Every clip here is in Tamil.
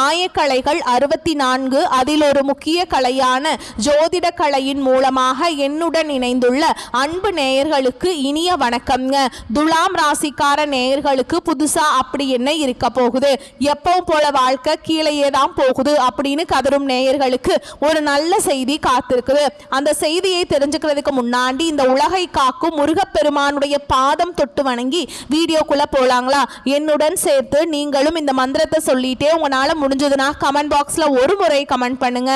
ஆயக்கலைகள் 64, அதில் ஒரு முக்கிய கலையான ஜோதிட கலையின் மூலமாக என்னுடன் இணைந்துள்ள அன்பு நேயர்களுக்கு இனிய வணக்கம்ங்க. துலாம் ராசிக்கார நேயர்களுக்கு புதுசா அப்படி என்ன இருக்க போகுது, எப்பவும் போல வாழ்க்கை கீழேயே தான் போகுது அப்படின்னு கதரும் நேயர்களுக்கு ஒரு நல்ல செய்தி காத்திருக்குது. அந்த செய்தியை தெரிஞ்சுக்கிறதுக்கு முன்னாடி இந்த உலகை காக்கும் முருகப்பெருமானுடைய பாதம் தொட்டு வணங்கி வீடியோக்குள்ள போலாங்களா? என்னுடன் சேர்த்து நீங்களும் இந்த மந்திரத்தை சொல்லிட்டே உங்களால முடிஞ்சதுன்னா கமெண்ட் பாக்ஸ்ல ஒரு முறை கமெண்ட் பண்ணுங்க.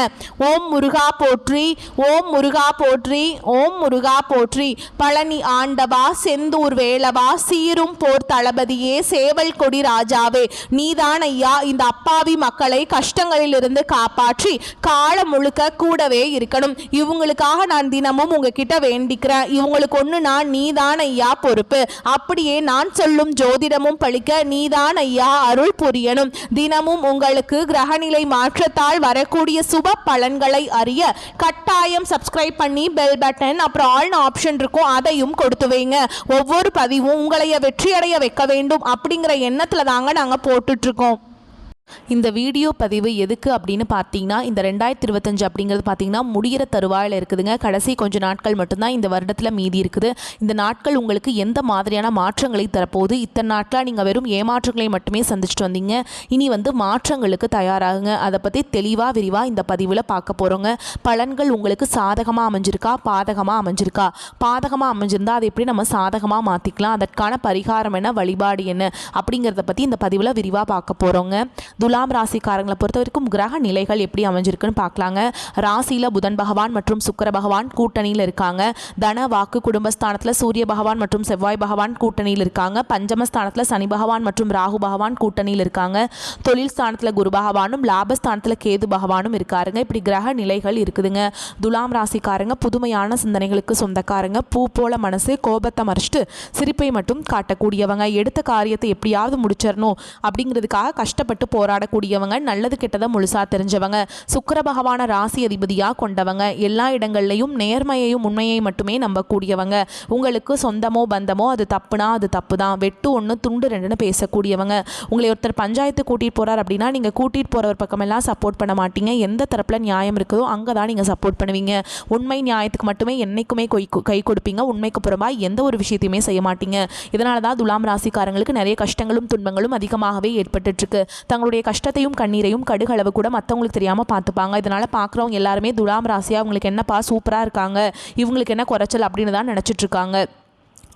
ஓம் முருகா போற்றி, ஓம் முருகா போற்றி, ஓம் முருகா போற்றி. பழனி ஆண்டவா, செந்தூர் வேலவா, சீரும் போர் தளபதியே, சேவல் கொடி ராஜாவே, நீதான் ஐயா இந்த அப்பாவி மக்களை கஷ்டங்களிலிருந்து காப்பாற்றி காலம் முழுக்க கூடவே இருக்கணும். இவங்களுக்காக நான் தினமும் உங்ககிட்ட வேண்டிக்கிறேன். இவங்களுக்கு ஒன்று நான் நீதான் ஐயா பொறுப்பு. அப்படியே நான் சொல்லும் ஜோதிடமும் பழிக்க நீதான் ஐயா அருள் புரியணும். தினமும் உங்களுக்கு கிரகநிலை மாற்றத்தால் வரக்கூடிய சுப பலன்களை அறிய கட்டாயம் சப்ஸ்கிரைப் பண்ணி பெல் பட்டன் அப்புறம் ஆல் ஆப்ஷன் இருக்கும், அதையும் கொடுத்து வைங்க. ஒவ்வொரு பதிவும் உங்களைய வெற்றியடைய வைக்க வேண்டும் அப்படிங்கிற எண்ணத்துல தாங்க நாங்க போட்டுட்டு இருக்கோம். இந்த வீடியோ பதிவு எதுக்கு அப்படின்னு பார்த்தீங்கன்னா, இந்த 2025 அப்படிங்கிறது பார்த்தீங்கன்னா முடிகிற தருவாயில் இருக்குதுங்க. கடைசி கொஞ்சம் நாட்கள் மட்டும்தான் இந்த வருடத்தில் மீதி இருக்குது. இந்த நாட்கள் உங்களுக்கு எந்த மாதிரியான மாற்றங்களை தரப்போகுது? இத்தனை நாட்களாக நீங்கள் வெறும் ஏமாற்றங்களை மட்டுமே சந்திச்சுட்டு வந்தீங்க. இனி மாற்றங்களுக்கு தயாராகுங்க. அதை பற்றி தெளிவாக விரிவாக இந்த பதிவில் பார்க்க போகிறோங்க. பலன்கள் உங்களுக்கு சாதகமாக அமைஞ்சிருக்கா, பாதகமாக அமைஞ்சிருக்கா? பாதகமாக அமைஞ்சிருந்தா அதை எப்படி நம்ம சாதகமாக மாற்றிக்கலாம், அதற்கான பரிகாரம் என்ன, வழிபாடு என்ன அப்படிங்கிறத பற்றி இந்த பதிவில் விரிவாக பார்க்க போகிறோங்க. துலாம் ராசிக்காரங்களை பொறுத்த வரைக்கும் கிரக நிலைகள் எப்படி அமைஞ்சிருக்குன்னு பார்க்கலாங்க. ராசியில் புதன் பகவான் மற்றும் சுக்கிர பகவான் கூட்டணியில் இருக்காங்க. தன வாக்கு குடும்பஸ்தானத்தில் சூரிய பகவான் மற்றும் செவ்வாய் பகவான் கூட்டணியில் இருக்காங்க. பஞ்சமஸ்தானத்தில் சனி பகவான் மற்றும் ராகு பகவான் கூட்டணியில் இருக்காங்க. தொழில் ஸ்தானத்தில் குரு பகவானும் லாபஸ்தானத்தில் கேது பகவானும் இருக்காருங்க. இப்படி கிரக நிலைகள் இருக்குதுங்க. துலாம் ராசிக்காரங்க புதுமையான சிந்தனைகளுக்கு சொந்தக்காரங்க. பூ போல மனசு, கோபத்தை மறைச்சிட்டு சிரிப்பை மட்டும் காட்டக்கூடியவங்க. எடுத்த காரியத்தை எப்படியாவது முடிச்சிடணும் அப்படிங்கிறதுக்காக கஷ்டப்பட்டு போராடக்கூடியவங்க. நல்லது கெட்டதை முழுசா தெரிஞ்சவங்க. சுக்கிர பகவான ராசி அதிபதியா கொண்டவங்க. எல்லா இடங்கள்லையும் நேர்மையையும் உண்மையை மட்டுமே நம்பக்கூடியவங்க. உங்களுக்கு சொந்தமோ பந்தமோ அது தப்புனா அது தப்பு தான், வெட்டு ஒன்று துண்டு ரெண்டுன்னு பேசக்கூடியவங்க. உங்களை ஒருத்தர் பஞ்சாயத்து கூட்டிகிட்டு போகிறார் அப்படின்னா நீங்கள் கூட்டிகிட்டு போகிறவர் பக்கமெல்லாம் சப்போர்ட் பண்ண மாட்டீங்க. எந்த தரப்பில் நியாயம் இருக்குதோ அங்கே தான் நீங்கள் சப்போர்ட் பண்ணுவீங்க. உண்மை நியாயத்துக்கு மட்டுமே என்னைக்குமே கை கொடுப்பீங்க. உண்மைக்கு புறம்பாக எந்த ஒரு விஷயத்தையுமே செய்ய மாட்டீங்க. இதனால தான் துலாம் ராசிக்காரங்களுக்கு நிறைய கஷ்டங்களும் துன்பங்களும் அதிகமாகவே ஏற்பட்டுருக்கு. தங்களுடைய கஷ்டத்தையும் கண்ணீரையும் கடுகளவு கூட மற்றவங்களுக்கு தெரியாமல் பார்த்துப்பாங்க. இதனால் பார்க்குறவங்க எல்லாருமே துலாம் ராசியாக அவங்களுக்கு என்னப்பா சூப்பராக இருக்காங்க, இவங்களுக்கு என்ன குறைச்சல் அப்படின்னு தான் நினச்சிட்டு இருக்காங்க.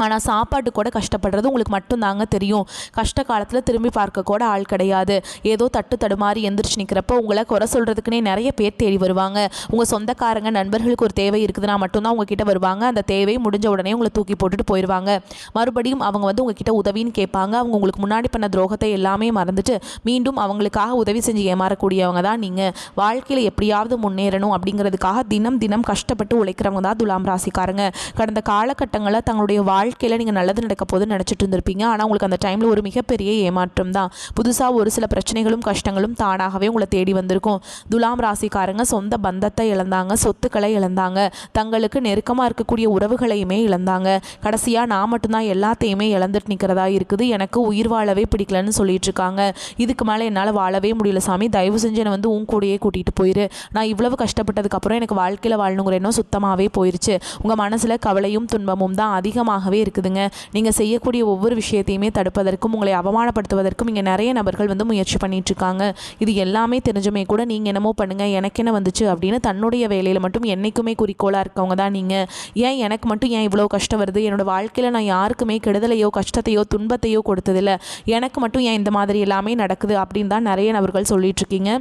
ஆனால் சாப்பாட்டு கூட கஷ்டப்படுறது உங்களுக்கு மட்டும்தாங்க தெரியும். கஷ்ட காலத்தில் திரும்பி பார்க்க கூட ஆள் கிடையாது. ஏதோ தட்டு தடுமாறி எந்திரிச்சு நிற்கிறப்போ உங்களை குறை சொல்கிறதுக்குனே நிறைய பேர் தேடி வருவாங்க. உங்கள் சொந்தக்காரங்க நண்பர்களுக்கு ஒரு தேவை இருக்குதுன்னா மட்டும்தான் உங்ககிட்ட வருவாங்க. அந்த தேவை முடிஞ்ச உடனே உங்களை தூக்கி போட்டுட்டு போயிடுவாங்க. மறுபடியும் அவங்க உங்ககிட்ட உதவின்னு கேட்பாங்க. அவங்க உங்களுக்கு முன்னாடி பண்ண துரோகத்தை எல்லாமே மறந்துட்டு மீண்டும் அவங்களுக்காக உதவி செஞ்சு ஏமாறக்கூடியவங்க தான் நீங்கள். வாழ்க்கையில் எப்படியாவது முன்னேறணும் அப்படிங்கிறதுக்காக தினம் தினம் கஷ்டப்பட்டு உழைக்கிறவங்க தான் துலாம் ராசிக்காரங்க. கடந்த காலகட்டங்களில் தங்களுடைய வாழ்க்கையில் நீங்கள் நல்லது நடக்க போதுன்னு நினச்சிட்டு இருந்திருப்பீங்க. ஆனால் உங்களுக்கு அந்த டைமில் ஒரு மிகப்பெரிய ஏமாற்றம் தான். புதுசாக ஒரு சில பிரச்சனைகளும் கஷ்டங்களும் தானாகவே உங்களை தேடி வந்திருக்கும். துலாம் ராசிக்காரங்க சொந்த பந்தத்தை இழந்தாங்க, சொத்துக்களை இழந்தாங்க, தங்களுக்கு நெருக்கமாக இருக்கக்கூடிய உறவுகளையுமே இழந்தாங்க. கடைசியாக நான் மட்டும்தான் எல்லாத்தையுமே இழந்துட்டு நிற்கிறதா இருக்குது, எனக்கு உயிர் வாழவே பிடிக்கலன்னு சொல்லிட்டு இருக்காங்க. இதுக்கு மேலே என்னால் வாழவே முடியல சாமி, தயவு செஞ்சு என்னை உன் கூடயே கூட்டிகிட்டு போயிரு. நான் இவ்வளவு கஷ்டப்பட்டதுக்கப்புறம் எனக்கு வாழ்க்கையில் வாழணுங்கிற எண்ணம் சுத்தமாகவே போயிடுச்சு. உங்கள் மனசில் கவலையும் துன்பமும் தான் அதிகமாகவே இருக்குதுங்க. நீங்கள் செய்யக்கூடிய ஒவ்வொரு விஷயத்தையுமே தடுப்பதற்கும் உங்களை அவமானப்படுத்துவதற்கும் இங்கே நிறைய நபர்கள் முயற்சி பண்ணிட்டு இருக்காங்க. இது எல்லாமே தெரிஞ்சுமே கூட நீங்கள் என்னமோ பண்ணுங்க, எனக்கு என்ன வந்துச்சு அப்படின்னு தன்னுடைய வேலையில் மட்டும் என்றைக்குமே குறிக்கோளாக இருக்கவங்க தான் நீங்கள். ஏன் எனக்கு மட்டும் ஏன் இவ்வளோ கஷ்டம் வருது, என்னோட வாழ்க்கையில் நான் யாருக்குமே கெடுதலையோ கஷ்டத்தையோ துன்பத்தையோ கொடுத்ததில்லை, எனக்கு மட்டும் ஏன் இந்த மாதிரி எல்லாமே நடக்குது அப்படின்னு தான் நிறைய நபர்கள் சொல்லிட்டு இருக்கீங்க.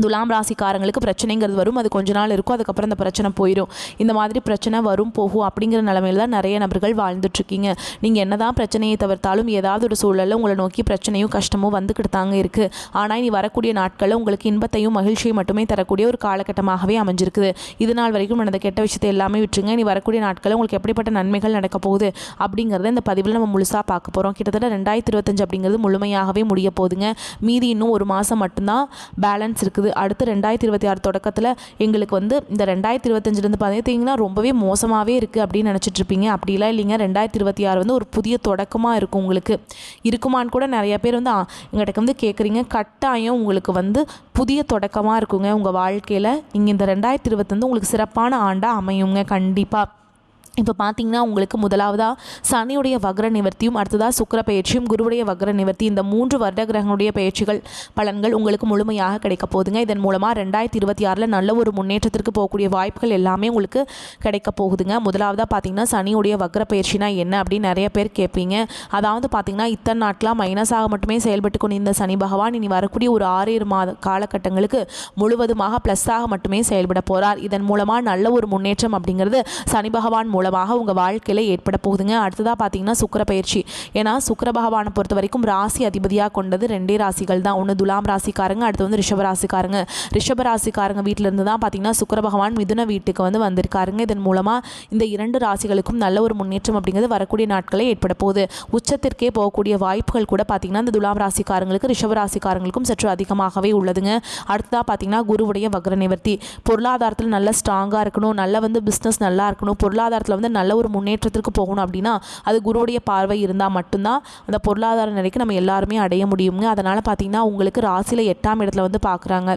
துலாம் ராசிக்காரங்களுக்கு பிரச்சனைங்கிறது வரும், அது கொஞ்ச நாள் இருக்கும், அதுக்கப்புறம் அந்த பிரச்சனை போயிடும். இந்த மாதிரி பிரச்சனை வரும் போகும் அப்படிங்கிற நிலைமையில் தான் நிறைய நபர்கள் வாழ்ந்துட்டுருக்கீங்க. நீங்கள் என்ன தான் பிரச்சனையை தவிர்த்தாலும் ஏதாவது ஒரு சூழலில் உங்களை நோக்கி பிரச்சனையும் கஷ்டமும் வந்துக்கிட்டு தாங்க இருக்குது. ஆனால் இனி வரக்கூடிய நாட்களில் உங்களுக்கு இன்பத்தையும் மகிழ்ச்சியை மட்டுமே தரக்கூடிய ஒரு காலகட்டமாகவே அமைஞ்சிருக்குது. இது நாள் வரைக்கும் நடந்த கெட்ட விஷயத்தை எல்லாமே விட்டுருங்க. இனி வரக்கூடிய நாட்களில் உங்களுக்கு எப்படிப்பட்ட நன்மைகள் நடக்க போகுது அப்படிங்கிறத இந்த பதிவில் நம்ம முழுசாக பார்க்க போகிறோம். கிட்டத்தட்ட 2025 அப்படிங்கிறது முழுமையாகவே முடிய போகுதுங்க. மீதி இன்னும் ஒரு மாதம் மட்டும்தான் பேலன்ஸ் இருக்குது. இருக்குது. அடுத்து 2026 தொடக்கத்தில் எங்களுக்கு வந்து இந்த 2025 பார்த்தீங்கன்னா ரொம்பவே மோசமாகவே இருக்குது அப்படின்னு நினச்சிட்ருப்பீங்க. அப்படிலாம் இல்லைங்க. 2026 வந்து ஒரு புதிய தொடக்கமாக இருக்கும். உங்களுக்கு இருக்குமான்னு கூட நிறைய பேர் வந்து எங்கிட்ட வந்து கேட்குறீங்க. கட்டாயம் உங்களுக்கு வந்து புதிய தொடக்கமாக இருக்குங்க உங்கள் வாழ்க்கையில். நீங்கள் இந்த 2025 உங்களுக்கு சிறப்பான ஆண்டாக அமையுங்க கண்டிப்பாக. இப்போ பார்த்தீங்கன்னா உங்களுக்கு முதலாவதாக சனியுடைய வக்ர நிவர்த்தியும், அடுத்ததாக சுக்கிர பயிற்சியும், குருவுடைய வக்ர நிவர்த்தி, இந்த 3 வருட கிரகங்களுடைய பயிற்சிகள் பலன்கள் உங்களுக்கு முழுமையாக கிடைக்க போகுதுங்க. இதன் மூலமாக 2026 நல்ல ஒரு முன்னேற்றத்திற்கு போகக்கூடிய வாய்ப்புகள் எல்லாமே உங்களுக்கு கிடைக்க போகுதுங்க. முதலாவதாக பார்த்தீங்கன்னா சனியுடைய வக்ர பயிற்சினா என்ன அப்படின்னு நிறைய பேர் கேட்பீங்க. அதாவது பார்த்தீங்கன்னா இத்தனை நாட்களாக மைனஸாக மட்டுமே செயல்பட்டு கொண்டு இந்த சனி பகவான் இனி வரக்கூடிய ஒரு 6 மாத காலகட்டங்களுக்கு முழுவதுமாக ப்ளஸ்ஸாக மட்டுமே செயல்பட போகிறார். இதன் மூலமாக நல்ல ஒரு முன்னேற்றம் அப்படிங்கிறது சனி பகவான் மூலமாக உங்கள் வாழ்க்கையில் ஏற்பட போகுதுங்க. அடுத்ததாக பார்த்தீங்கன்னா சுக்கிர பயிற்சி. ஏன்னா சுக்கிர பகவானை பொறுத்த வரைக்கும் ராசி அதிபதியாக கொண்டது 2 ராசிகள் தான். ஒன்று துலாம் ராசிக்காரங்க, அடுத்து வந்து ரிஷப ராசிக்காரங்க. ரிஷப ராசிக்காரங்க வீட்டிலேருந்து தான் பார்த்தீங்கன்னா சுக்கிர பகவான் மிதுன வீட்டுக்கு வந்து வந்திருக்காருங்க. இதன் மூலமாக இந்த 2 ராசிகளுக்கும் நல்ல ஒரு முன்னேற்றம் அப்படிங்கிறது வரக்கூடிய நாட்களில் ஏற்பட போகுது. உச்சத்திற்கே போகக்கூடிய வாய்ப்புகள் கூட பார்த்தீங்கன்னா இந்த துலாம் ராசிக்காரங்களுக்கு ரிஷப ராசிக்காரங்களுக்கும் சற்று அதிகமாகவே உள்ளதுங்க. அடுத்ததாக பார்த்தீங்கன்னா குருவுடைய வக்ர நிவர்த்தி. பொருளாதாரத்தில் நல்ல ஸ்ட்ராங்காக இருக்கணும், நல்ல வந்து பிஸ்னஸ் நல்லா இருக்கணும், பொருளாதாரத்தில் வந்து நல்ல ஒரு முன்னேற்றத்திற்கு போகணும் அப்படின்னா அது குருவுடைய பார்வை இருந்தால் மட்டும்தான் அந்த பொருளாதார நிலைக்கு நம்ம எல்லாருமே அடைய முடியுங்க. அதனால் பார்த்தீங்கன்னா உங்களுக்கு ராசியில் 8ஆம் இடத்துல வந்து பார்க்குறாங்க.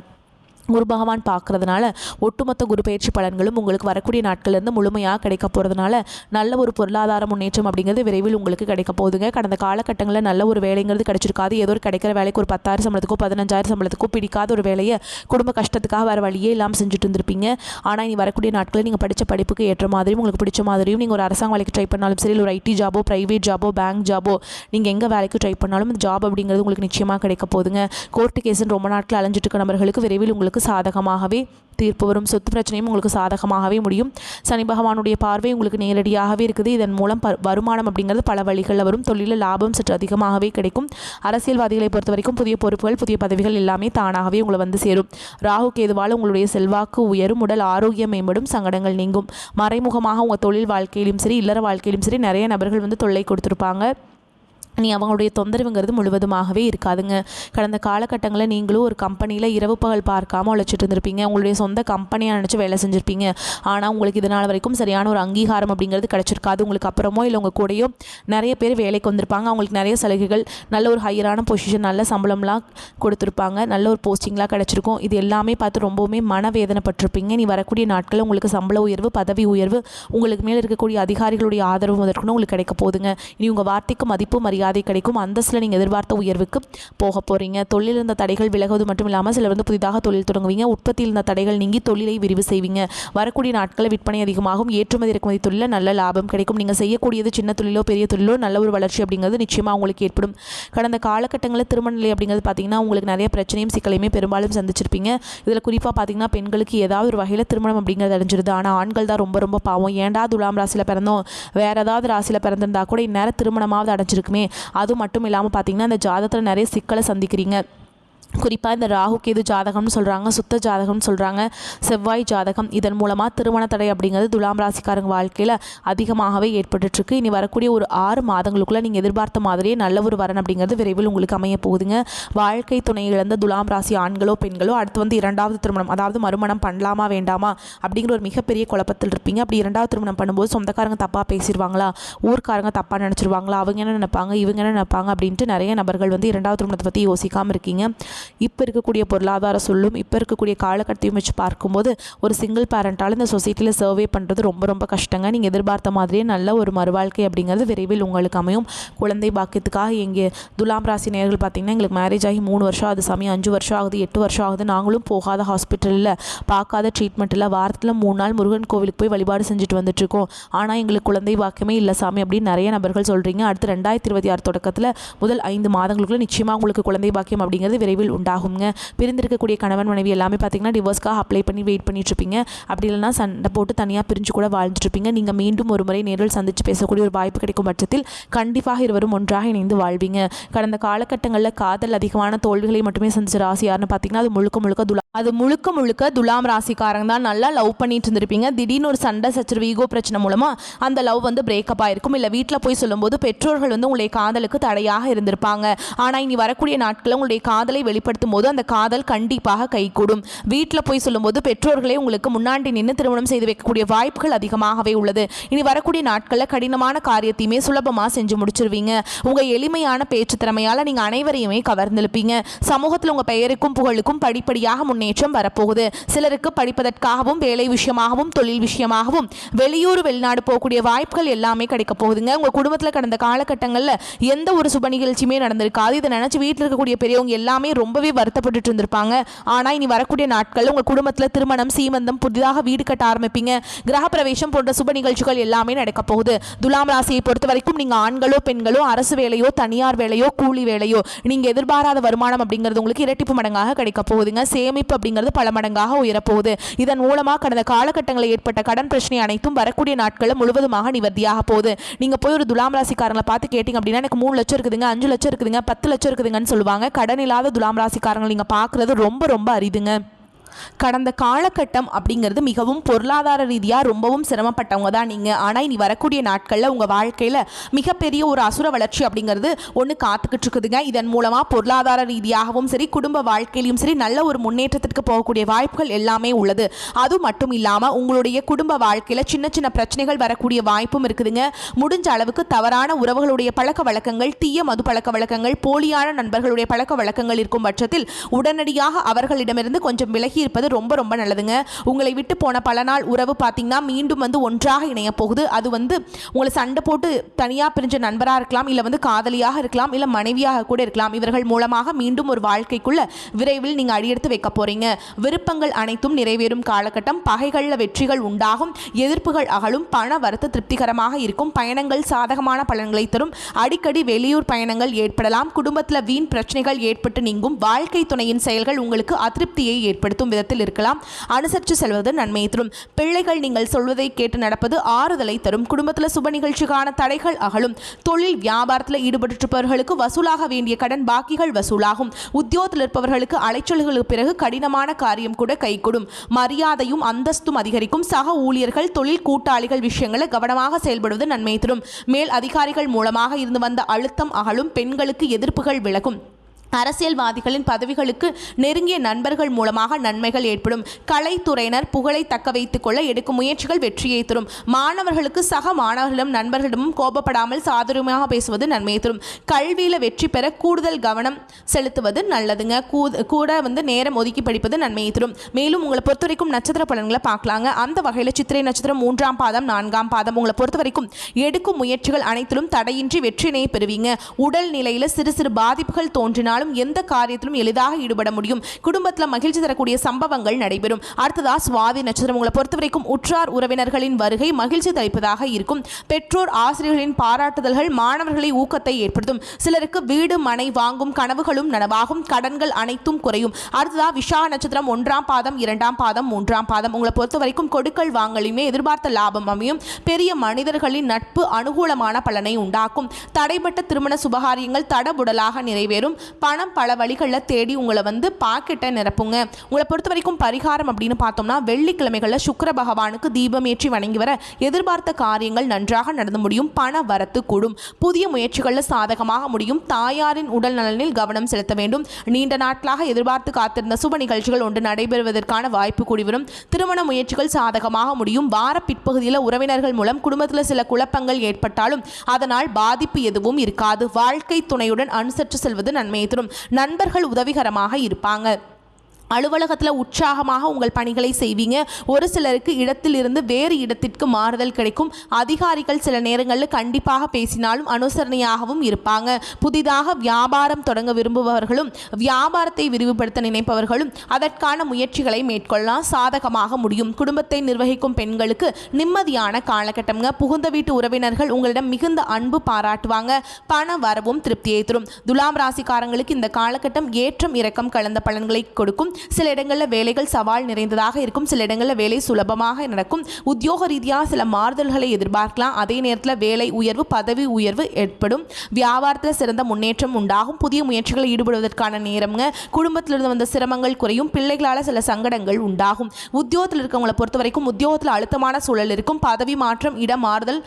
குரு பகவான் பார்க்குறதுனால ஒட்டுமொத்த குரு பயிற்சி பலன்களும் உங்களுக்கு வரக்கூடிய நாட்கள்லேருந்து முழுமையாக கிடைக்க போகிறதுனால நல்ல ஒரு பொருளாதார முன்னேற்றம் அப்படிங்கிறது விரைவில் உங்களுக்கு கிடைக்க போகுதுங்க. கடந்த காலகட்டங்களில் நல்ல ஒரு வேலைங்கிறது கிடைச்சிருக்காது. ஏதோ ஒரு கிடைக்கிற வேலைக்கு ஒரு 10,000 சம்பளத்துக்கோ 15,000 சம்பளத்துக்கோ பிடிக்காத ஒரு வேலையை குடும்ப கஷ்டத்துக்காக வேறு வழியே இல்லாமல் செஞ்சுட்டு இருந்திருப்பீங்க. ஆனால் இனி வரக்கூடிய நாட்களில் நீங்கள் படித்த படிப்புக்கு ஏற்ற மாதிரியும் உங்களுக்கு பிடிச்ச மாதிரியும் நீங்கள் ஒரு அரசாங்க வேலைக்கு ட்ரை பண்ணாலும் சரி, ஒரு ஐடி ஜாபோ, ப்ரைவேட் ஜாபோ, பேங்க் ஜாபோ, நீங்கள் எங்கே வேலைக்கு ட்ரை பண்ணாலும் இந்த ஜாப் அப்படிங்கிறது உங்களுக்கு நிச்சயமாக கிடைக்க போகுதுங்க. கோர்ட்டு கேஸுன்னு ரொம்ப நாட்கள் அலைஞ்சிட்டு இருக்க நபர்களுக்கு விரைவில் உங்களுக்கு சாதகமாகவே தீர்ப்பு வரும். சொத்து பிரச்சனையும் உங்களுக்கு சாதகமாகவே முடியும். சனி பகவானுடைய பார்வை உங்களுக்கு நேரடியாகவே இருக்குது. இதன் மூலம் வருமானம் அப்படிங்கிறது பல வழிகளில் வரும். தொழிலில் லாபம் சற்று அதிகமாகவே கிடைக்கும். அரசியல்வாதிகளை பொறுத்த வரைக்கும் புதிய பொறுப்புகள், புதிய பதவிகள் எல்லாமே தானாகவே உங்களை வந்து சேரும். ராகு கேதுவால் உங்களுடைய செல்வாக்கு உயரும், உடல் ஆரோக்கியம் மேம்படும், சங்கடங்கள் நீங்கும். மறைமுகமாக உங்கள் தொழில் வாழ்க்கையிலும் சரி, இல்லற வாழ்க்கையிலும் சரி நிறைய நபர்கள் வந்து தொல்லை கொடுத்துருப்பாங்க. நீ அவங்களுடைய தொந்தரவுங்கிறது முழுவதுமாகவே இருக்காதுங்க. கடந்த காலகட்டங்களில் நீங்களும் ஒரு கம்பெனியில் இரவு பகல் பார்க்காமல் உழைச்சிட்டு இருந்திருப்பீங்க. உங்களுடைய சொந்த கம்பெனியாக நினச்சி வேலை செஞ்சுருப்பீங்க. ஆனால் உங்களுக்கு இதனால் வரைக்கும் சரியான ஒரு அங்கீகாரம் அப்படிங்கிறது கிடச்சிருக்காது. உங்களுக்கு அப்புறமோ இல்லை உங்கள் கூடயோ நிறைய பேர் வேலைக்கு வந்திருப்பாங்க. அவங்களுக்கு நிறைய சலுகைகள், நல்ல ஒரு ஹையரான பொசிஷன், நல்ல சம்பளம்லாம் கொடுத்துருப்பாங்க, நல்ல ஒரு போஸ்டிங்லாம் கிடச்சிருக்கும். இது எல்லாமே பார்த்து ரொம்பவுமே மனவேதனைப்பட்டிருப்பீங்க. நீ வரக்கூடிய நாட்களில் உங்களுக்கு சம்பள உயர்வு, பதவி உயர்வு, உங்களுக்கு மேலே இருக்கக்கூடிய அதிகாரிகளுடைய ஆதரவு முதற்கொண்டு உங்களுக்கு கிடைக்க போகுதுங்க. இனி உங்கள் வார்த்தைக்கு மதிப்பு மரியாதை கிடைக்கும். அந்தஸ்தில் நீங்கள் எதிர்பார்த்த உயர்வுக்கு போக போகிறீங்க. தொழில் இருந்த தடைகள் விலகுவது மட்டும் இல்லாமல் சிலர் வந்து புதிதாக தொழில் தொடங்குவீங்க. உற்பத்தியில் இருந்த தடைகள் நீங்கி தொழிலை விரிவு செய்வீங்க. வரக்கூடிய நாட்களில் விற்பனை அதிகமாகும். ஏற்றுமதி இறக்குமதி தொழிலில் நல்ல லாபம் கிடைக்கும். நீங்கள் செய்யக்கூடியது சின்ன தொழிலோ பெரிய தொழிலோ நல்ல ஒரு வளர்ச்சி அப்படிங்கிறது நிச்சயமாக உங்களுக்கு ஏற்படும். கடந்த காலகட்டங்களில் திருமண நிலை அப்படிங்கிறது பார்த்தீங்கன்னா உங்களுக்கு நிறைய பிரச்சனையும் சிக்கலையுமே பெரும்பாலும் சந்திச்சிருப்பீங்க. இதில் குறிப்பாக பார்த்தீங்கன்னா பெண்களுக்கு ஏதாவது ஒரு வகையில் திருமணம் அப்படிங்கிறது அடைஞ்சிருது. ஆனால் ஆண்கள் தான் ரொம்ப ரொம்ப பாவம். ஏண்டா துலாம் ராசியில் பிறந்தோம், வேறு ஏதாவது ராசியில் பிறந்திருந்தா கூட இந்நேரம் திருமணமாவது அடைஞ்சிருக்குமே. அது மட்டும் இல்லாமல் பார்த்தீங்கன்னா இந்த ஜாதகத்தில் நிறைய சிக்கலை சந்திக்கிறீங்க. குறிப்பாக இந்த ராகு கேது ஜாதகம்னு சொல்கிறாங்க, சுத்த ஜாதகம்னு சொல்கிறாங்க, செவ்வாய் ஜாதகம். இதன் மூலமாக திருமண தடை அப்படிங்கிறது துலாம் ராசிக்காரங்க வாழ்க்கையில் அதிகமாகவே ஏற்பட்டுருக்கு. இனி வரக்கூடிய ஒரு 6 மாதங்களுக்குள்ளே நீங்கள் எதிர்பார்த்த மாதிரியே நல்ல ஒரு வரன் அப்படிங்கிறது விரைவில் உங்களுக்கு அமைய போகுதுங்க. வாழ்க்கை துணை இழந்த துலாம் ராசி ஆண்களோ பெண்களோ அடுத்து வந்து 2வது திருமணம், அதாவது மறுமணம் பண்ணலாமா வேண்டாமா அப்படிங்கிற ஒரு மிகப்பெரிய குழப்பத்தில் இருப்பீங்க. அப்படி 2வது திருமணம் பண்ணும்போது சொந்தக்காரங்க தப்பாக பேசிடுவாங்களா, ஊர்க்காரங்க தப்பாக நினச்சிருவாங்களா, அவங்க என்ன நினைப்பாங்க, இவங்க என்ன நினைப்பாங்க அப்படின்ட்டு நிறைய நபர்கள் வந்து 2வது திருமணத்தை பற்றி யோசிக்காமல் இருக்கீங்க. இப்போ இருக்கக்கூடிய பொருளாதார சொல்லும் இப்போ இருக்கக்கூடிய காலகட்டத்தையும் வச்சு பார்க்கும்போது ஒரு சிங்கிள் பேரண்டால் இந்த சொசைட்டியில் சர்வே பண்ணுறது ரொம்ப ரொம்ப கஷ்டங்க. நீங்கள் எதிர்பார்த்த மாதிரியே நல்ல ஒரு மறுவாழ்க்கை அப்படிங்கிறது விரைவில் உங்களுக்கு அமையும். குழந்தை பாக்கியத்துக்காக எங்கே துலாம் ராசி நேயர்கள் பார்த்திங்கன்னா எங்களுக்கு மேரேஜ் ஆகி 3 வருஷம் ஆகுது சாமி, 5 வருஷம் ஆகுது, 8 வருஷம் ஆகுது, நாங்களும் போகாத ஹாஸ்பிட்டலில் பார்க்காத ட்ரீட்மெண்ட்டில் வாரத்தில் 3 நாள் முருகன் கோவிலுக்கு போய் வழிபாடு செஞ்சுட்டு வந்துட்டுருக்கோம், ஆனால் எங்களுக்கு குழந்தை பாக்கியமே இல்லை சாமி அப்படின்னு நிறைய நபர்கள் சொல்கிறீங்க. அடுத்து 2026 தொடக்கத்தில் முதல் 5 மாதங்களுக்குள்ள நிச்சயமாக உங்களுக்கு குழந்தை பாக்கியம் அப்படிங்கிறது விரைவில் உண்டாகுங்க. பிரிந்திருக்கக்கூடிய கணவன் மனைவி எல்லாமே பார்த்தீங்கன்னா டிவோர்ஸ்க்காக அப்ளை பண்ணி வெயிட் பண்ணிட்டு இருப்பீங்க. அப்படி இல்லைனா சண்டை போட்டு தனியாக பிரிஞ்சு கூட வாழ்ந்துட்டு இருப்பீங்க. நீங்கள் மீண்டும் ஒரு முறை நேரில் சந்தித்து பேசக்கூடிய ஒரு வாய்ப்பு கிடைக்கும் பட்சத்தில் கண்டிப்பாக இருவரும் ஒன்றாக இணைந்து வாழ்வீங்க. கடந்த காலகட்டங்களில் காதல் அதிகமான தோல்விகளை மட்டுமே சந்திச்ச ராசி யாருன்னு பார்த்தீங்கன்னா அது முழுக்க முழுக்க துலாம் ராசிக்காரங்க தான். நல்லா லவ் பண்ணிட்டு இருந்திருப்பீங்க. திடீர்னு ஒரு சண்டை சச்சரவு ஈகோ பிரச்சனை மூலமாக அந்த லவ் வந்து பிரேக்கப் ஆயிருக்கும். இல்லை வீட்டில் போய் சொல்லும்போது பெற்றோர்கள் வந்து உங்களுடைய காதலுக்கு தடையாக இருந்திருப்பாங்க. ஆனால் இனி வரக்கூடிய நாட்களில் உங்களுடைய காதலை வெளிப்படுத்தும் போது அந்த காதல் கண்டிப்பாக கைகூடும். வீட்டில் போய் சொல்லும்போது பெற்றோர்களே உங்களுக்கு முன்னாடி நின்று திருமணம் செய்து வைக்கக்கூடிய வாய்ப்புகள் அதிகமாகவே உள்ளது. இனி வரக்கூடிய நாட்களில் கடினமான காரியத்தையுமே சுலபமாக செஞ்சு முடிச்சிருவீங்க. உங்கள் எளிமையான பேச்சு திறமையால் நீங்கள் அனைவரையுமே கவர்ந்திருப்பீங்க. சமூகத்தில் உங்கள் பெயருக்கும் புகழுக்கும் படிப்படியாக முன்னேற்றம் வரப்போகுது. சிலருக்கு படிப்பதற்காகவும் வேலை விஷயமாகவும் தொழில் விஷயமாகவும் வெளியூர் வெளிநாடு போகக்கூடிய வாய்ப்புகள் எல்லாமே கிடைக்க போகுதுங்க. உங்கள் குடும்பத்தில் கடந்த காலகட்டங்களில் எந்த ஒரு சுப நிகழ்ச்சியுமே நடந்திருக்காது. இதை நினச்சி வீட்டில் இருக்கக்கூடிய பெரியவங்க எல்லாமே ரொம்பவே வருத்தப்பட்டு இருந்திருப்பாங்க. ஆனால் இனி வரக்கூடிய நாட்களில் உங்கள் குடும்பத்தில் திருமணம், சீமந்தம், புதிதாக வீடு கட்ட ஆரம்பிப்பீங்க. கிரகப்பிரவேசம் போன்ற சுப நிகழ்ச்சிகள் எல்லாமே நடக்க போகுது. துலாம் ராசியை பொறுத்த வரைக்கும் நீங்கள் ஆண்களோ பெண்களோ அரசு வேலையோ தனியார் வேலையோ கூலி வேலையோ நீங்கள் எதிர்பாராத வருமானம் அப்படிங்கிறது உங்களுக்கு இரட்டிப்பு மடங்காக கிடைக்க போகுதுங்க. சேமிப்பு அப்படிங்கிறது பல மடங்காக உயரப்போகுது. இதன் மூலமாக கடந்த காலகட்டங்களில் ஏற்பட்ட கடன் பிரச்சனை அனைத்தும் வரக்கூடிய நாட்களில் முழுவதுமாக நிவர்த்தியாக போகுது. நீங்கள் போய் ஒரு துலாம் ராசிக்காரங்களை பார்த்து கேட்டிங்க அப்படின்னா எனக்கு 3 லட்சம் இருக்குதுங்க, 5 லட்சம் இருக்குதுங்க, 10 லட்சம் இருக்குதுங்கன்னு சொல்லுவாங்க. கடன் இல்லாத துலாம் ராசிக்காரங்களை நீங்கள் பார்க்குறது ரொம்ப ரொம்ப அரிதுங்க. கடந்த காலகட்டம் அப்படிங்கிறது மிகவும் பொருளாதார ரீதியாக ரொம்பவும் சிரமப்பட்டவங்க தான் நீங்கள். ஆனால் இனி வரக்கூடிய நாட்களில் உங்கள் வாழ்க்கையில் மிகப்பெரிய ஒரு அசுர வளர்ச்சி அப்படிங்கிறது ஒன்று காத்துக்கிட்டு இருக்குதுங்க. இதன் மூலமாக பொருளாதார ரீதியாகவும் சரி, குடும்ப வாழ்க்கையிலும் சரி, நல்ல ஒரு முன்னேற்றத்திற்கு போகக்கூடிய வாய்ப்புகள் எல்லாமே உள்ளது. அது மட்டும் இல்லாமல் உங்களுடைய குடும்ப வாழ்க்கையில் சின்ன சின்ன பிரச்சனைகள் வரக்கூடிய வாய்ப்பும் இருக்குதுங்க. முடிஞ்ச அளவுக்கு தவறான உறவுகளுடைய பழக்க வழக்கங்கள், தீய மது பழக்க வழக்கங்கள், போலியான நண்பர்களுடைய பழக்க வழக்கங்கள் இருக்கும் பட்சத்தில் உடனடியாக அவர்களிடமிருந்து கொஞ்சம் விலகி இருப்பது ரொம்ப ரொம்ப நல்லதுங்க. உங்களை விட்டு போன பல நாள் உறவு பார்த்தீங்கன்னா மீண்டும் ஒன்றாக இணைய போகுது. அது உங்களை சண்டை போட்டு தனியாக பிரிஞ்ச நண்பராக இருக்கலாம், இல்லை காதலியாக இருக்கலாம், இல்லை மனைவியாக கூட இருக்கலாம். இவர்கள் மூலமாக மீண்டும் ஒரு வாழ்க்கைக்குள்ள விரைவில் நீங்கள் அடியெடுத்து வைக்க போறீங்க. விருப்பங்கள் அனைத்தும் நிறைவேறும் காலகட்டம். பகைகளில் வெற்றிகள் உண்டாகும், எதிர்ப்புகள் அகலும், பண வரத்து திருப்திகரமாக இருக்கும், பயணங்கள் சாதகமான பலன்களை தரும். அடிக்கடி வெளியூர் பயணங்கள் ஏற்படலாம். குடும்பத்தில் வீண் பிரச்சனைகள் ஏற்பட்டு நீங்கும். வாழ்க்கை துணையின் செயல்கள் உங்களுக்கு அதிருப்தியை ஏற்படுத்தும் விதத்தில் இருக்கலாம். அனுசரித்து செல்வது நன்மையை தரும். பிள்ளைகள் நீங்கள் சொல்வதை கேட்டு நடப்பது ஆறுதலை தரும். குடும்பத்தில் சுப நிகழ்ச்சிக்கான தடைகள் அகலும். தொழில் வியாபாரத்தில் ஈடுபட்டிருப்பவர்களுக்கு வசூலாக வேண்டிய கடன் பாக்கிகள் வசூலாகும். உத்தியோகத்தில் இருப்பவர்களுக்கு அலைச்சல்களுக்கு பிறகு கடினமான காரியம் கூட கைகூடும். மரியாதையும் அந்தஸ்தும் அதிகரிக்கும். சக ஊழியர்கள், தொழில் கூட்டாளிகள் விஷயங்களை கவனமாக செயல்படுவது நன்மையை தரும். மேல் அதிகாரிகள் மூலமாக இருந்து வந்த அழுத்தம் அகலும். பெண்களுக்கு எதிர்ப்புகள் விலகும். அரசியல்வாதிகளின் பதவிகளுக்கு நெருங்கிய நண்பர்கள் மூலமாக நன்மைகள் ஏற்படும். கலைத்துறையினர் புகழை தக்க வைத்துக் கொள்ள எடுக்கும் முயற்சிகள் வெற்றியை தரும். மாணவர்களுக்கு சக மாணவர்களிடம் நண்பர்களிடமும் கோபப்படாமல் சாதுரியமாக பேசுவது நன்மையை தரும். கல்வியில் வெற்றி பெற கூடுதல் கவனம் செலுத்துவது நல்லதுங்க. கூட நேரம் ஒதுக்கி படிப்பது நன்மையை தரும். மேலும் உங்களை பொறுத்த வரைக்கும் நட்சத்திர பலன்களை பார்க்கலாங்க. அந்த வகையில் சித்திரை நட்சத்திரம் 3ஆம் பாதம் 4ஆம் பாதம் உங்களை பொறுத்த வரைக்கும் எடுக்கும் முயற்சிகள் அனைத்திலும் தடையின்றி வெற்றினை பெறுவீங்க. உடல் நிலையில் சிறு சிறு பாதிப்புகள் தோன்றினால் எந்த காரியத்திலும் எளிதாக ஈடுபட முடியும். குடும்பத்தில் மகிழ்ச்சி தரக்கூடிய சம்பவங்கள் நடைபெறும். அடுத்ததா சுவாதி நட்சத்திரம் உங்களை பொறுத்தவரைக்கும் உற்றார் உறவினர்களின் வருகை மகிழ்ச்சி தளிப்பதாக இருக்கும். பெற்றோர் ஆசிரியர்களின் பாராட்டுதல்கள் மாணவர்களை ஊக்கத்தை ஏற்படுத்தும். சிலருக்கு வீடு மனை வாங்கும் கனவுகளும் நனவாகும். கடன்கள் அனைத்தும் குறையும். அடுத்ததா விஷா நட்சத்திரம் 1ஆம் பாதம் 2ஆம் பாதம் 3ஆம் பாதம் உங்களை பொறுத்தவரைக்கும் கொடுக்கல் வாங்கலுமே எதிர்பார்த்த லாபம் அமையும். பெரிய மனிதர்களின் நட்பு அனுகூலமான பலனை உண்டாக்கும். தடைப்பட்ட திருமண சுபகாரியங்கள் தடபுடலாக நிறைவேறும். பணம் பல வழிகளில் தேடி உங்களை பாக்கெட்டை நிரப்புங்க. உங்களை பொறுத்த வரைக்கும் பரிகாரம் அப்படின்னு பார்த்தோம்னா வெள்ளிக்கிழமைகளில் சுக்கிர பகவானுக்கு தீபம் ஏற்றி வணங்கி வர எதிர்பார்த்த காரியங்கள் நன்றாக நடந்து முடியும். பண வரத்து கூடும். புதிய முயற்சிகளில் சாதகமாக முடியும். தாயாரின் உடல் நலனில் கவனம் செலுத்த வேண்டும். நீண்ட நாட்களாக எதிர்பார்த்து காத்திருந்த சுப நிகழ்ச்சிகள் ஒன்று நடைபெறுவதற்கான வாய்ப்பு கூடிவரும். திருமண முயற்சிகள் சாதகமாக முடியும். வார பிற்பகுதியில் உறவினர்கள் மூலம் குடும்பத்தில் சில குழப்பங்கள் ஏற்பட்டாலும் அதனால் பாதிப்பு எதுவும் இருக்காது. வாழ்க்கை துணையுடன் அனுசரித்து செல்வது நன்மையை தரும். நண்பர்கள் உதவிகரமாக இருப்பாங்க. அலுவலகத்தில் உற்சாகமாக உங்கள் பணிகளை செய்வீங்க. ஒரு சிலருக்கு இடத்திலிருந்து வேறு இடத்திற்கு மாறுதல் கிடைக்கும். அதிகாரிகள் சில நேரங்களில் கண்டிப்பாக பேசினாலும் அனுசரணையாகவும் இருப்பாங்க. புதிதாக வியாபாரம் தொடங்க விரும்புபவர்களும் வியாபாரத்தை விரிவுபடுத்த நினைப்பவர்களும் அதற்கான முயற்சிகளை மேற்கொள்ளலாம். சாதகமாக முடியும். குடும்பத்தை நிர்வகிக்கும் பெண்களுக்கு நிம்மதியான காலகட்டம்ங்க. புகுந்த வீட்டு உறவினர்கள் உங்களிடம் மிகுந்த அன்பு பாராட்டுவாங்க. பண வரவும் திருப்தியை தரும். துலாம் ராசிக்காரங்களுக்கு இந்த காலகட்டம் ஏற்றம் இறக்கம் கலந்த பலன்களை கொடுக்கும். சில இடங்களில் வேலைகள் சவால் நிறைந்ததாக இருக்கும், சில இடங்களில் வேலை சுலபமாக நடக்கும். உத்தியோக ரீதியாக சில மாறுதல்களை எதிர்பார்க்கலாம். அதே நேரத்தில் வேலை உயர்வு, பதவி உயர்வு ஏற்படும். வியாபாரத்தில் சிறந்த முன்னேற்றம் உண்டாகும். புதிய முயற்சிகளில் ஈடுபடுவதற்கான நேரம்ங்க. குடும்பத்திலிருந்து வந்த சிரமங்கள் குறையும். பிள்ளைகளால் சில சங்கடங்கள் உண்டாகும். உத்தியோகத்தில் இருக்கவங்களை பொறுத்த வரைக்கும் உத்தியோகத்தில் அழுத்தமான சூழல் இருக்கும். பதவி மாற்றம், இடம் மாறுதல்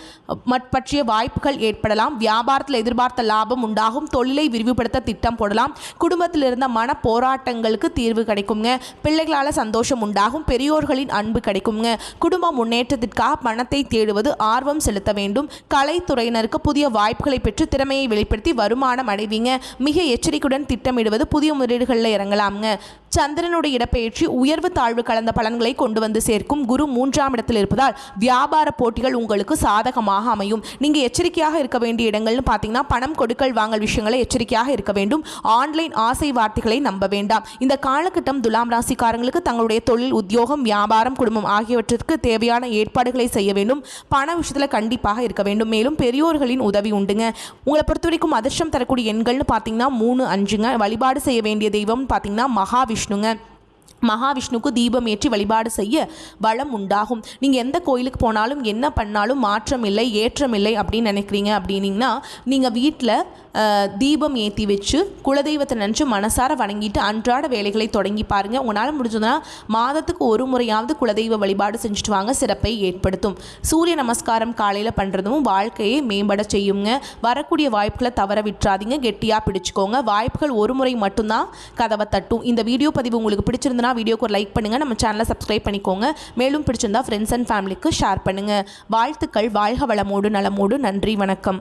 பற்றிய வாய்ப்புகள் ஏற்படலாம். வியாபாரத்தில் எதிர்பார்த்த லாபம் உண்டாகும். தொழிலை விரிவுபடுத்த திட்டம் போடலாம். குடும்பத்தில் இருந்த மன போராட்டங்களுக்கு தீர்வு கிடைக்குங்க. பிள்ளைகளால் சந்தோஷம் உண்டாகும். பெரியோர்களின் அன்பு கிடைக்குங்க. குடும்ப முன்னேற்றத்திற்காக பணத்தை தேடுவது, ஆர்வம் செலுத்த வேண்டும். கலைத்துறையினருக்கு புதிய வாய்ப்புகளை பெற்று திறமையை வெளிப்படுத்தி வருமானம் அடைவீங்க. மிக எச்சரிக்கையுடன் திட்டமிடுவது, புதிய முதலீடுகளில் இறங்கலாம்ங்க. சந்திரனுடைய இடப்பெயர்ச்சி உயர்வு தாழ்வு கலந்த பலன்களை கொண்டு வந்து சேர்க்கும். குரு 3ஆம் இடத்தில் இருப்பதால் வியாபார போட்டிகள் உங்களுக்கு சாதகமாக அமையும். நீங்கள் எச்சரிக்கையாக இருக்க வேண்டிய இடங்கள்னு பார்த்தீங்கன்னா, பணம் கொடுக்கல் வாங்கல் விஷயங்களை எச்சரிக்கையாக இருக்க வேண்டும். ஆன்லைன் ஆசை வார்த்தைகளை நம்ப வேண்டாம். இந்த காலகட்டம் துலாம் ராசிக்காரங்களுக்கு தங்களுடைய தொழில், உத்தியோகம், வியாபாரம், குடும்பம் ஆகியவற்றிற்கு தேவையான ஏற்பாடுகளை செய்ய வேண்டும். பண விஷயத்தில் கண்டிப்பாக இருக்க வேண்டும். மேலும் பெரியோர்களின் உதவி உண்டுங்க. உங்களை பொறுத்த வரைக்கும் அதிர்ஷ்டம் தரக்கூடிய எண்கள்னு பார்த்தீங்கன்னா 3, 5ங்க. வழிபாடு செய்ய வேண்டிய தெய்வம் பார்த்தீங்கன்னா மகாவிஷ்ணுங்க. மகாவிஷ்ணுக்கு தீபம் ஏற்றி வழிபாடு செய்ய வளம் உண்டாகும். நீங்கள் எந்த கோயிலுக்கு போனாலும் என்ன பண்ணாலும் மாற்றம் இல்லை, ஏற்றம் இல்லை அப்படின்னு நினைக்கிறீங்க அப்படின்னீங்கன்னா, நீங்கள் வீட்டில் தீபம் ஏற்றி வச்சு குலதெய்வத்தை நினச்சி மனசார வணங்கிட்டு அன்றாட வேலைகளை தொடங்கி பாருங்கள். உங்களால் முடிஞ்சதுன்னா மாதத்துக்கு ஒரு முறையாவது குலதெய்வ வழிபாடு செஞ்சுட்டு வாங்க, சிறப்பை ஏற்படுத்தும். சூரிய நமஸ்காரம் காலையில் பண்ணுறதும் வாழ்க்கையை மேம்பட செய்யுங்க. வரக்கூடிய வாய்ப்புகளை தவற விட்டுறாதீங்க, கெட்டியாக பிடிச்சிக்கோங்க. வாய்ப்புகள் ஒரு முறை மட்டும்தான் கதவை தட்டும். இந்த வீடியோ பதிவு உங்களுக்கு பிடிச்சிருந்தனா வீடியோக்கு ஒரு லைக் பண்ணுங்கள், நம்ம சேனலை சப்ஸ்கிரைப் பண்ணிக்கோங்க. மேலும் பிடிச்சிருந்தா ஃப்ரெண்ட்ஸ் அண்ட் ஃபேமிலிக்கு ஷேர் பண்ணுங்கள். வாழ்த்துக்கள். வாழ்க வளமோடு நலமோடு. நன்றி, வணக்கம்.